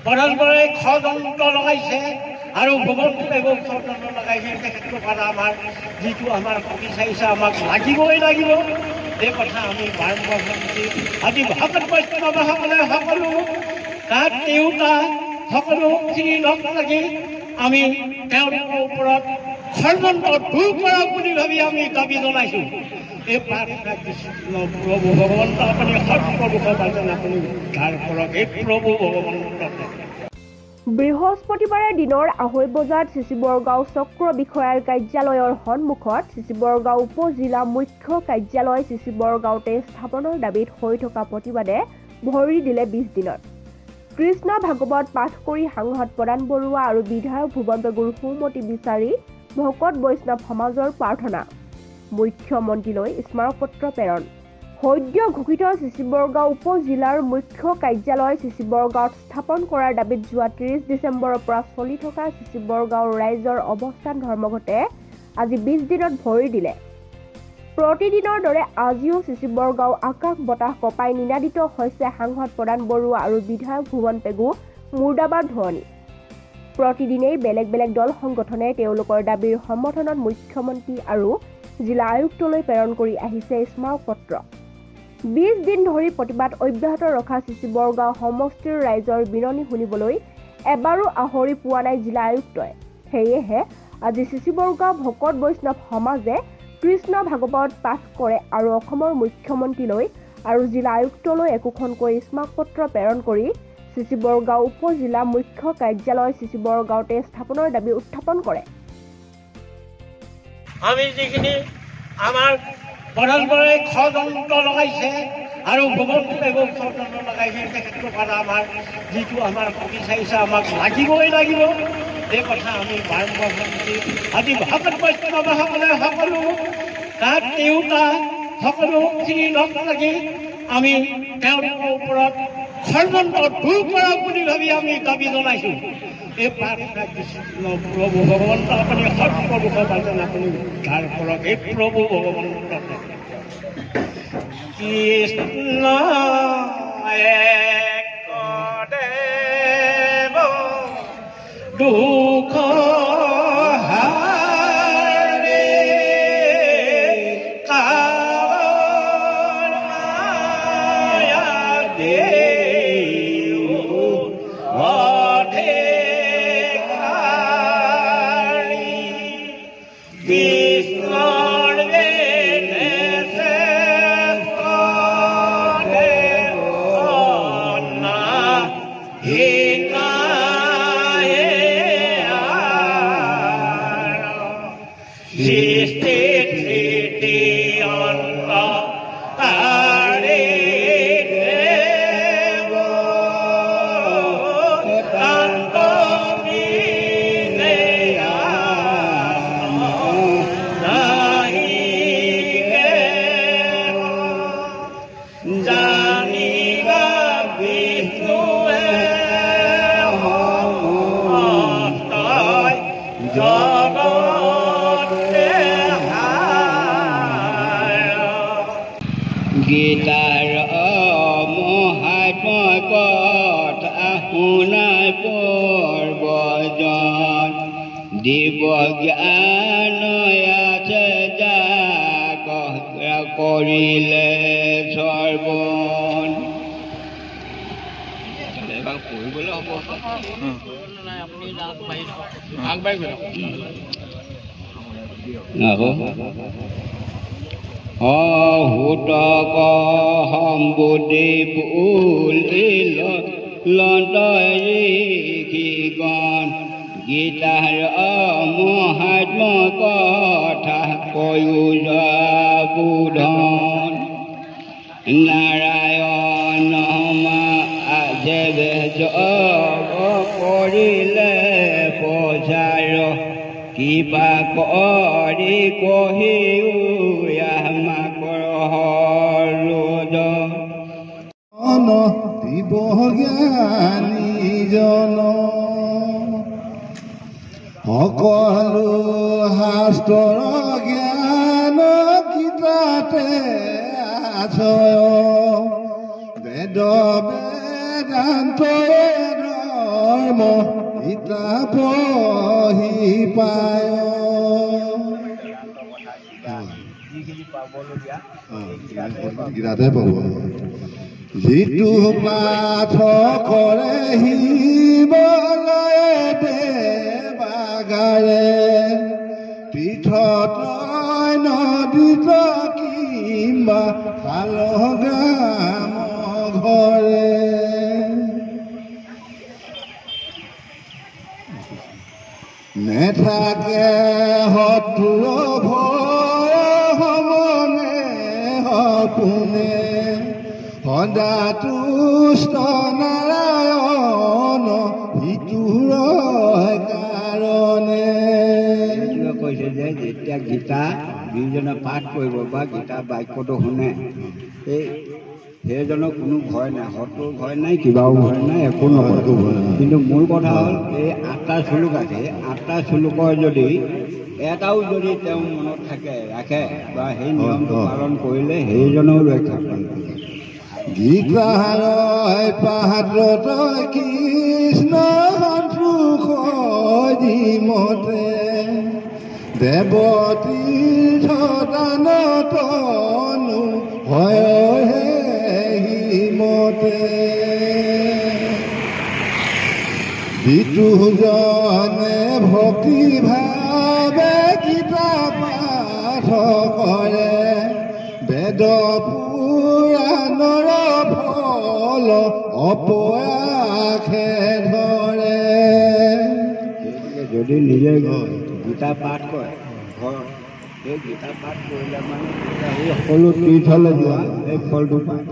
বৰদৰে ষড়যন্ত্ৰ লগাইছে আৰু গোবৰদেৱক ষড়যন্ত্ৰ লগাইছে। তেখেতৰ পৰা আমাৰ যিটো আমাৰ শক্তি চাইছে আমাক লাগিবই লাগিব। এই কথা আমি বাৰম্বাৰ ভাবিছোঁ। আজি ভকত বৈষ্ণৱসকলে সকলো তাত তিৰোতা সকলোখিনি লগ লাগি আমি তেওঁলোকৰ ওপৰত ষড়যন্ত্ৰ দূৰ কৰক বুলি ভাবি আমি দাবী জনাইছোঁ। এই প্ৰাৰ্থনা কৃষ্ণ প্ৰভু ভগৱন্ত আপুনি সৰ্বদুখৰ বাজন আপুনি উদ্ধাৰ কৰক। এই প্ৰভু ভগৱন্ত। বৃহস্পতিবাৰে দিনৰ ২:৩০ বজাত চিচিবৰগাঁও চক্ৰ বিষয়াৰ কাৰ্যালয়ৰ সন্মুখত চিচিবৰগাঁও উপ-জিলা মুখ্য কাৰ্যালয় চিচিবৰগাঁওতে স্থাপনৰ দাবীত হৈ থকা প্ৰতিবাদে ভৰি দিলে ২০ দিনত। কৃষ্ণ ভাগৱত পাঠ কৰি সাংসদ প্ৰদান বৰুৱা আৰু বিধায়ক ভুৱন পেগুৰ সুমতি বিচাৰি ভকত বৈষ্ণৱ সমাজৰ প্ৰাৰ্থনা। মুখ্যমন্ত্ৰীলৈ স্মাৰকপত্ৰ প্ৰেৰণ। সদ্য ঘোষিত চিচিবৰগাঁও উপ-জিলাৰ মুখ্য কাৰ্যালয় চিচিবৰগাঁৱত স্থাপন কৰাৰ দাবীত যোৱা ৩০ ডিচেম্বৰৰ পৰা চলি থকা চিচিবৰগাঁৱৰ ৰাইজৰ অৱস্থান ধৰ্মঘটে আজি ২০ দিনত ভৰি দিলে। প্ৰতিদিনৰ দৰে আজিও চিচিবৰগাঁও আকাশ বতাহ কঁপাই নিনাদিত হৈছে সাংসদ প্ৰদান বৰুৱা আৰু বিধায়ক ভুৱন পেগু মুৰ্দাবাদ ধ্বনি। প্ৰতিদিনেই বেলেগ বেলেগ দল সংগঠনে তেওঁলোকৰ দাবীৰ সমৰ্থনত মুখ্যমন্ত্ৰী আৰু জিলা আয়ুক্তলৈ প্ৰেৰণ কৰি আহিছে স্মাৰকপত্ৰ। ২০ দিন ধৰি প্ৰতিবাদ অব্যাহত ৰখা চিচিবৰগাঁও সমষ্টিৰ ৰাইজৰ বিননি শুনিবলৈ এবাৰো আহৰি পোৱা নাই জিলা আয়ুক্তই। সেয়েহে আজি চিচিবৰগাঁও ভকত বৈষ্ণৱ সমাজে কৃষ্ণ ভাগৱত পাঠ কৰে আৰু অসমৰ মুখ্যমন্ত্ৰীলৈ আৰু জিলা আয়ুক্তলৈ একোখনকৈ স্মাৰকপত্ৰ প্ৰেৰণ কৰি চিচিবৰগাঁও উপ-জিলা মুখ্য কাৰ্যালয় চিচিবৰগাঁওতে স্থাপনৰ দাবী উত্থাপন কৰে। আমি যিখিনি আমাৰ বৰদৰে ষড়যন্ত্ৰ লগাইছে আৰু গোবৰদেৱক ষড়যন্ত্ৰ লগাইছে। তেখেতৰ পৰা আমাৰ যিটো আমাৰ শক্তি চাইছে আমাক লাগিবই লাগিব। এই কথা আমি বাৰম্বাৰ ভাবিছোঁ। আজি ভকত বৈষ্ণৱসকলে সকলো তাত তিৰোতা সকলোখিনি লগ লাগি আমি তেওঁলোকৰ ওপৰত ষড়যন্ত্ৰ দূৰ কৰক বুলি ভাবি আমি দাবী জনাইছোঁ। এই প্ৰাৰ্থনা কৃষ্ণ প্ৰভু ভগৱন্ত আপুনি সৰ্বদুখৰ বাজন আপুনি উদ্ধাৰ কৰক। এই প্ৰভু ভগৱন্ত। কৃষ্ণ একদেৱ দুখ গীতাৰ মহাত্মা কথা শুনাই পৰ্বজন দিব জ্ঞান আছে যাক কৰিলে সৰ্বন। কৰিবলৈ হ'ব অহুতক সম্বুদ্ধি পুলিল লন্তৰিগণ গীতাৰ মহাত্ম কথা কয়ো বুধন নাৰায়ণ আজে বেজব কৰিলে পচাৰ কিবা কৰি কহিও দিব জ্ঞানীজন সকলো শাস্ত্ৰৰ জ্ঞান কিতাতে আছয় বেদ বেদান্ত সি পায় গীতাতে পাব যিটো পাঠ কৰে শিৱলয়ে দেৱাগাৰে পীঠত নদীত কিম্বা শালগ্ৰাম ঘৰে নেথাকে শত্ৰুৰ ভয় সমনে সপোনে সদা তুষ্ট নাৰায়ণ সিটোৰ কাৰণে কৈছে যে যেতিয়া গীতা যিজনে পাঠ কৰিব বা গীতা বাক্যটো শুনে সেইজনৰ কোনো ভয় নাই শত্ৰুৰ ভয় নাই কিবাও ভয় নাই একো নকৰে কিন্তু মূল কথা হ'ল এই 8টা শ্লোক আছে 8টা শ্লোকৰ যদি এটাও যদি তেওঁ মনত থাকে ৰাখে বা সেই নিয়মটো পালন কৰিলে সেইজনেও ৰক্ষা পায় গীতাৰ পাহাৰত কৃষ্ণ সন্তোষ মতে দেৱতীৰ্থ দানতনো হয় মতে যিটো জনে ভক্তি ভাৱে গীতা পাঠ কৰে বেদ পুৰাণৰ ফল অপৰাসে ধৰে যদি নিজে গীতা পাঠ কৰে ঘৰত সেই গীতা পাঠ কৰিলে মানে এই সকলো তীৰ্থলৈ যোৱা এই ফলটো পায়